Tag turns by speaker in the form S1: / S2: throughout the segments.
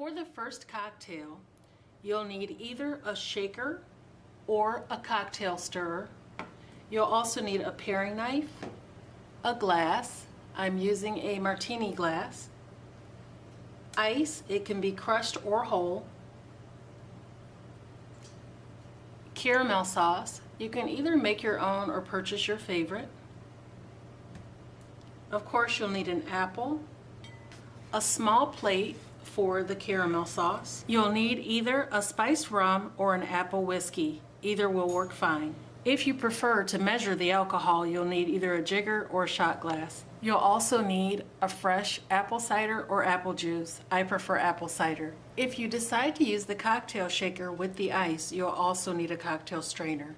S1: For the first cocktail, you'll need either a shaker or a cocktail stirrer. You'll also need a paring knife, a glass. I'm using a martini glass. Ice, it can be crushed or whole. Caramel sauce, you can either make your own or purchase your favorite. Of course, you'll need an apple, a small plate for the caramel sauce. You'll need either a spiced rum or an apple whiskey. Either will work fine. If you prefer to measure the alcohol, you'll need either a jigger or a shot glass. You'll also need a fresh apple cider or apple juice. I prefer apple cider. If you decide to use the cocktail shaker with the ice, you'll also need a cocktail strainer.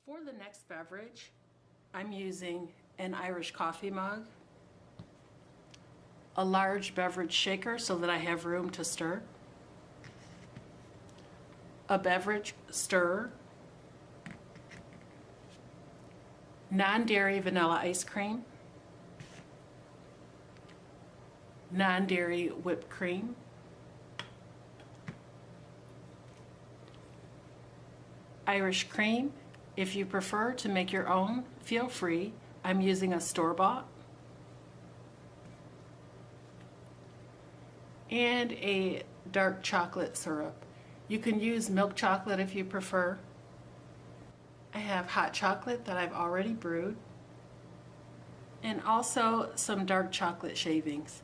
S1: For the next beverage, I'm using an Irish coffee mug, a large beverage shaker so that I have room to stir, a beverage stirrer, non-dairy vanilla ice cream, non-dairy whipped cream, Irish cream. If you prefer to make your own, feel free. I'm using a store-bought. And a dark chocolate syrup. You can use milk chocolate if you prefer. I have hot chocolate that I've already brewed. And also some dark chocolate shavings.